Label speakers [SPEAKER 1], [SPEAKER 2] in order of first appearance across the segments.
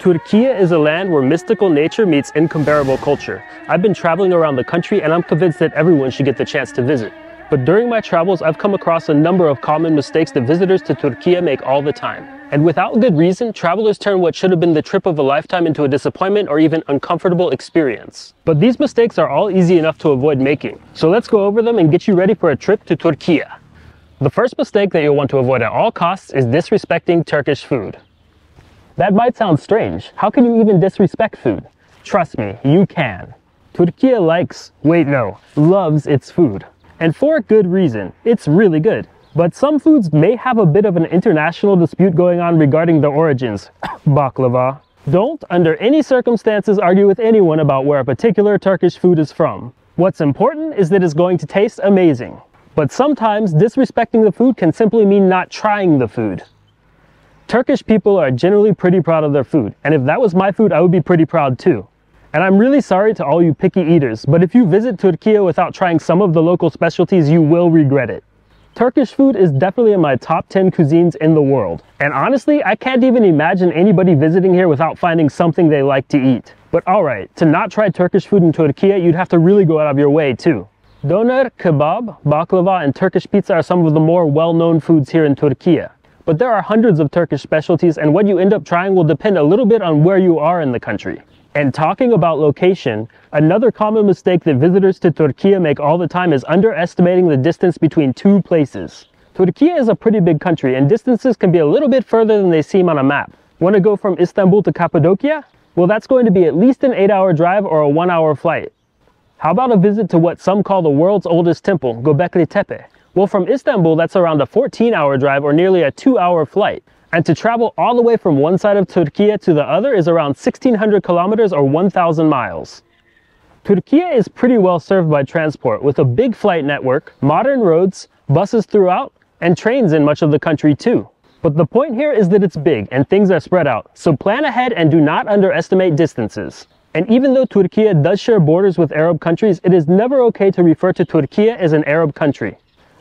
[SPEAKER 1] Turkiye is a land where mystical nature meets incomparable culture. I've been traveling around the country and I'm convinced that everyone should get the chance to visit. But during my travels, I've come across a number of common mistakes that visitors to Turkiye make all the time. And without good reason, travelers turn what should have been the trip of a lifetime into a disappointment or even uncomfortable experience. But these mistakes are all easy enough to avoid making. So let's go over them and get you ready for a trip to Turkiye. The first mistake that you'll want to avoid at all costs is disrespecting Turkish food. That might sound strange. How can you even disrespect food? Trust me, you can. Turkiye loves its food. And for a good reason. It's really good. But some foods may have a bit of an international dispute going on regarding the origins. Baklava. Don't, under any circumstances, argue with anyone about where a particular Turkish food is from. What's important is that it's going to taste amazing. But sometimes disrespecting the food can simply mean not trying the food. Turkish people are generally pretty proud of their food, and if that was my food, I would be pretty proud too. And I'm really sorry to all you picky eaters, but if you visit Turkiye without trying some of the local specialties, you will regret it. Turkish food is definitely in my top 10 cuisines in the world. And honestly, I can't even imagine anybody visiting here without finding something they like to eat. But alright, to not try Turkish food in Turkiye, you'd have to really go out of your way too. Doner, kebab, baklava, and Turkish pizza are some of the more well-known foods here in Turkiye. But there are hundreds of Turkish specialties, and what you end up trying will depend a little bit on where you are in the country. And talking about location, another common mistake that visitors to Turkiye make all the time is underestimating the distance between two places. Turkiye is a pretty big country, and distances can be a little bit further than they seem on a map. Want to go from Istanbul to Cappadocia? Well, that's going to be at least an 8-hour drive or a 1-hour flight. How about a visit to what some call the world's oldest temple, Göbekli Tepe? Well, from Istanbul, that's around a 14-hour drive or nearly a 2-hour flight. And to travel all the way from one side of Turkiye to the other is around 1,600 kilometers or 1,000 miles. Turkiye is pretty well served by transport, with a big flight network, modern roads, buses throughout, and trains in much of the country too. But the point here is that it's big and things are spread out, so plan ahead and do not underestimate distances. And even though Turkiye does share borders with Arab countries, it is never okay to refer to Turkiye as an Arab country.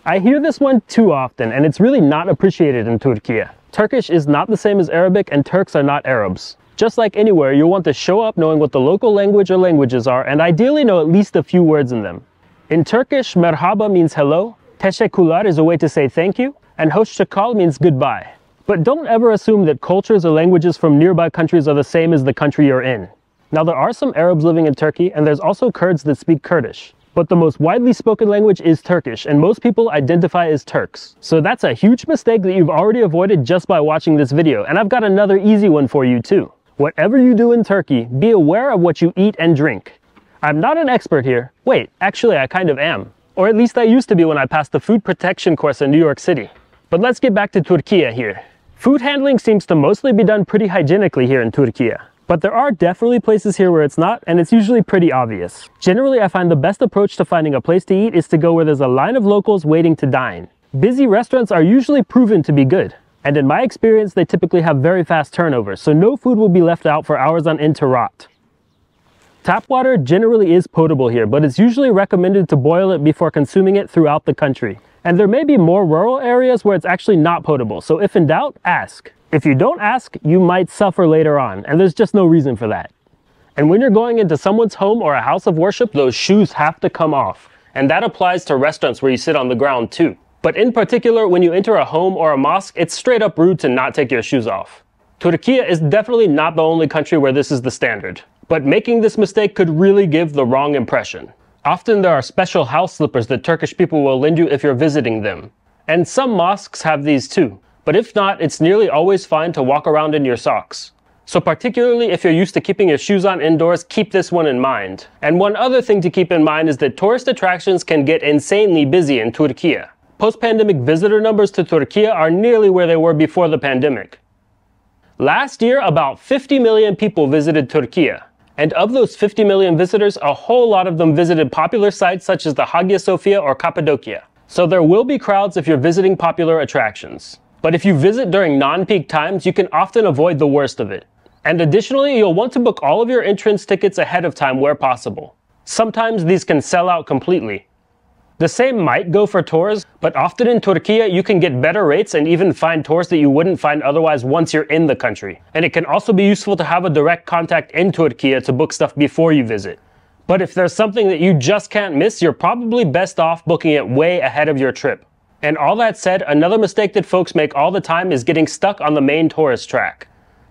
[SPEAKER 1] I hear this one too often, and it's really not appreciated in Turkiye. Turkish is not the same as Arabic, and Turks are not Arabs. Just like anywhere, you'll want to show up knowing what the local language or languages are, and ideally know at least a few words in them. In Turkish, merhaba means hello, teşekkürler is a way to say thank you, and hoşça kal means goodbye. But don't ever assume that cultures or languages from nearby countries are the same as the country you're in. Now, there are some Arabs living in Turkey, and there's also Kurds that speak Kurdish. But the most widely spoken language is Turkish, and most people identify as Turks. So that's a huge mistake that you've already avoided just by watching this video, and I've got another easy one for you too. Whatever you do in Turkey, be aware of what you eat and drink. I'm not an expert here. Wait, actually I kind of am. Or at least I used to be when I passed the food protection course in New York City. But let's get back to Turkiye here. Food handling seems to mostly be done pretty hygienically here in Turkiye. But there are definitely places here where it's not, and it's usually pretty obvious. Generally, I find the best approach to finding a place to eat is to go where there's a line of locals waiting to dine. Busy restaurants are usually proven to be good. And in my experience, they typically have very fast turnover, so no food will be left out for hours on end to rot. Tap water generally is potable here, but it's usually recommended to boil it before consuming it throughout the country. And there may be more rural areas where it's actually not potable, so if in doubt, ask. If you don't ask, you might suffer later on, and there's just no reason for that. And when you're going into someone's home or a house of worship, those shoes have to come off. And that applies to restaurants where you sit on the ground too. But in particular, when you enter a home or a mosque, it's straight up rude to not take your shoes off. Turkiye is definitely not the only country where this is the standard. But making this mistake could really give the wrong impression. Often there are special house slippers that Turkish people will lend you if you're visiting them. And some mosques have these too. But if not, it's nearly always fine to walk around in your socks. So particularly if you're used to keeping your shoes on indoors, keep this one in mind. And one other thing to keep in mind is that tourist attractions can get insanely busy in Turkiye. Post-pandemic visitor numbers to Turkiye are nearly where they were before the pandemic. Last year, about 50 million people visited Turkiye. And of those 50 million visitors, a whole lot of them visited popular sites such as the Hagia Sophia or Cappadocia. So there will be crowds if you're visiting popular attractions. But if you visit during non-peak times, you can often avoid the worst of it. And additionally, you'll want to book all of your entrance tickets ahead of time where possible. Sometimes these can sell out completely. The same might go for tours, but often in Turkiye you can get better rates and even find tours that you wouldn't find otherwise once you're in the country. And it can also be useful to have a direct contact in Turkiye to book stuff before you visit. But if there's something that you just can't miss, you're probably best off booking it way ahead of your trip. And all that said, another mistake that folks make all the time is getting stuck on the main tourist track.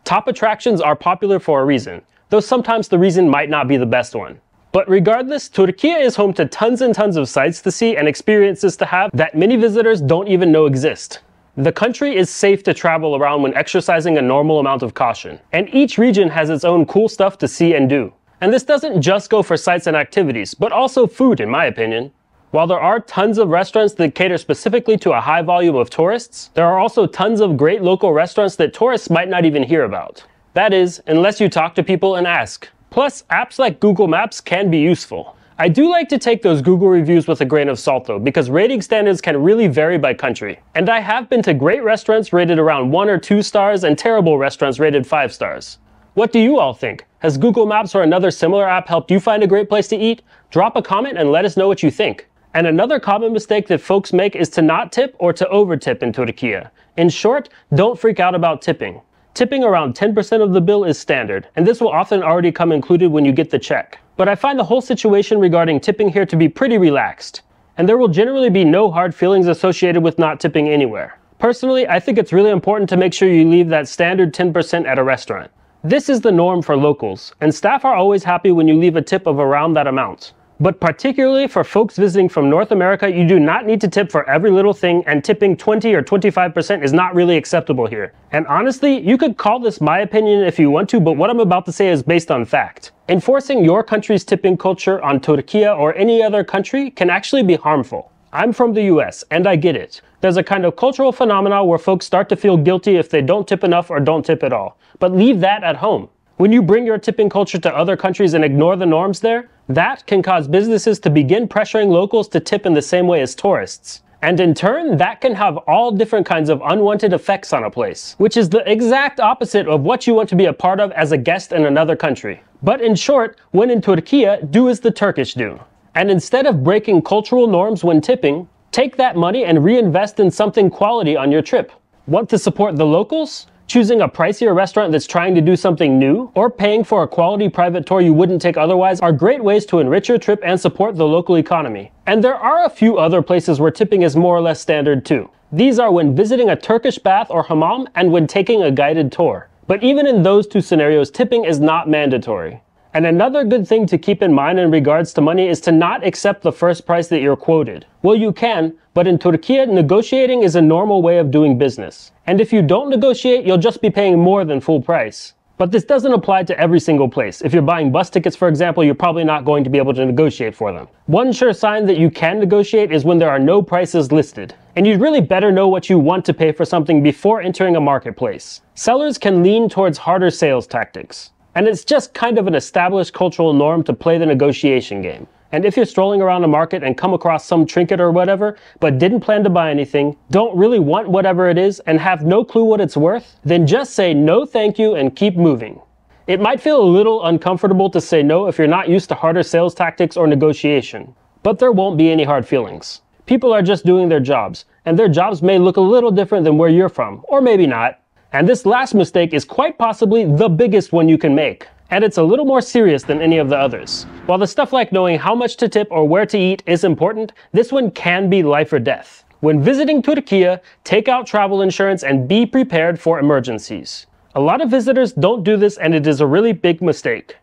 [SPEAKER 1] Top attractions are popular for a reason, though sometimes the reason might not be the best one. But regardless, Turkiye is home to tons and tons of sights to see and experiences to have that many visitors don't even know exist. The country is safe to travel around when exercising a normal amount of caution, and each region has its own cool stuff to see and do. And this doesn't just go for sights and activities, but also food in my opinion. While there are tons of restaurants that cater specifically to a high volume of tourists, there are also tons of great local restaurants that tourists might not even hear about. That is, unless you talk to people and ask. Plus, apps like Google Maps can be useful. I do like to take those Google reviews with a grain of salt though, because rating standards can really vary by country. And I have been to great restaurants rated around 1 or 2 stars and terrible restaurants rated 5 stars. What do you all think? Has Google Maps or another similar app helped you find a great place to eat? Drop a comment and let us know what you think. And another common mistake that folks make is to not tip or to over-tip in Turkiye. In short, don't freak out about tipping. Tipping around 10% of the bill is standard, and this will often already come included when you get the check. But I find the whole situation regarding tipping here to be pretty relaxed, and there will generally be no hard feelings associated with not tipping anywhere. Personally, I think it's really important to make sure you leave that standard 10% at a restaurant. This is the norm for locals, and staff are always happy when you leave a tip of around that amount. But particularly for folks visiting from North America, you do not need to tip for every little thing, and tipping 20 or 25% is not really acceptable here. And honestly, you could call this my opinion if you want to, but what I'm about to say is based on fact. Enforcing your country's tipping culture on Turkiye or any other country can actually be harmful. I'm from the US, and I get it. There's a kind of cultural phenomenon where folks start to feel guilty if they don't tip enough or don't tip at all. But leave that at home. When you bring your tipping culture to other countries and ignore the norms there, that can cause businesses to begin pressuring locals to tip in the same way as tourists. And in turn, that can have all different kinds of unwanted effects on a place, which is the exact opposite of what you want to be a part of as a guest in another country. But in short, when in Turkiye, do as the Turkish do. And instead of breaking cultural norms when tipping, take that money and reinvest in something quality on your trip. Want to support the locals? Choosing a pricier restaurant that's trying to do something new, or paying for a quality private tour you wouldn't take otherwise are great ways to enrich your trip and support the local economy. And there are a few other places where tipping is more or less standard too. These are when visiting a Turkish bath or hammam and when taking a guided tour. But even in those two scenarios, tipping is not mandatory. And another good thing to keep in mind in regards to money is to not accept the first price that you're quoted. Well, you can, but in Turkiye, negotiating is a normal way of doing business. And if you don't negotiate, you'll just be paying more than full price. But this doesn't apply to every single place. If you're buying bus tickets, for example, you're probably not going to be able to negotiate for them. One sure sign that you can negotiate is when there are no prices listed. And you'd really better know what you want to pay for something before entering a marketplace. Sellers can lean towards harder sales tactics. And it's just kind of an established cultural norm to play the negotiation game. And if you're strolling around a market and come across some trinket or whatever, but didn't plan to buy anything, don't really want whatever it is, and have no clue what it's worth, then just say no thank you and keep moving. It might feel a little uncomfortable to say no if you're not used to harder sales tactics or negotiation, but there won't be any hard feelings. People are just doing their jobs, and their jobs may look a little different than where you're from, or maybe not. And this last mistake is quite possibly the biggest one you can make. And it's a little more serious than any of the others. While the stuff like knowing how much to tip or where to eat is important, this one can be life or death. When visiting Turkiye, take out travel insurance and be prepared for emergencies. A lot of visitors don't do this, and it is a really big mistake.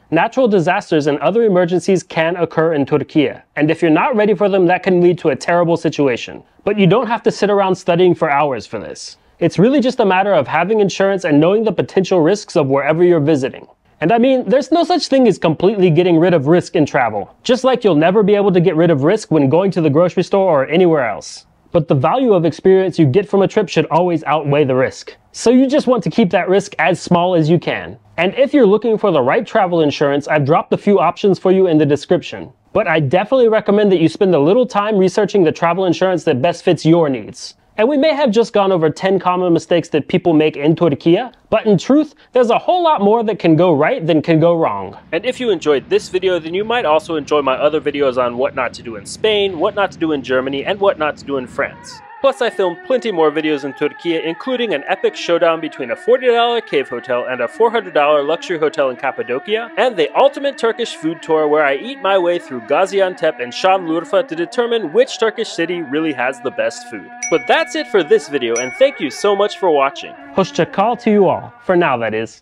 [SPEAKER 1] Natural disasters and other emergencies can occur in Turkiye, and if you're not ready for them, that can lead to a terrible situation. But you don't have to sit around studying for hours for this. It's really just a matter of having insurance and knowing the potential risks of wherever you're visiting. And I mean, there's no such thing as completely getting rid of risk in travel. Just like you'll never be able to get rid of risk when going to the grocery store or anywhere else. But the value of experience you get from a trip should always outweigh the risk. So you just want to keep that risk as small as you can. And if you're looking for the right travel insurance, I've dropped a few options for you in the description. But I definitely recommend that you spend a little time researching the travel insurance that best fits your needs. And we may have just gone over 10 common mistakes that people make in Turkiye, but in truth, there's a whole lot more that can go right than can go wrong. And if you enjoyed this video, then you might also enjoy my other videos on what not to do in Spain, what not to do in Germany, and what not to do in France. Plus, I filmed plenty more videos in Turkiye, including an epic showdown between a $40 cave hotel and a $400 luxury hotel in Cappadocia, and the ultimate Turkish food tour where I eat my way through Gaziantep and Şanlıurfa to determine which Turkish city really has the best food. But that's it for this video, and thank you so much for watching. Hoşça kal to you all. For now, that is.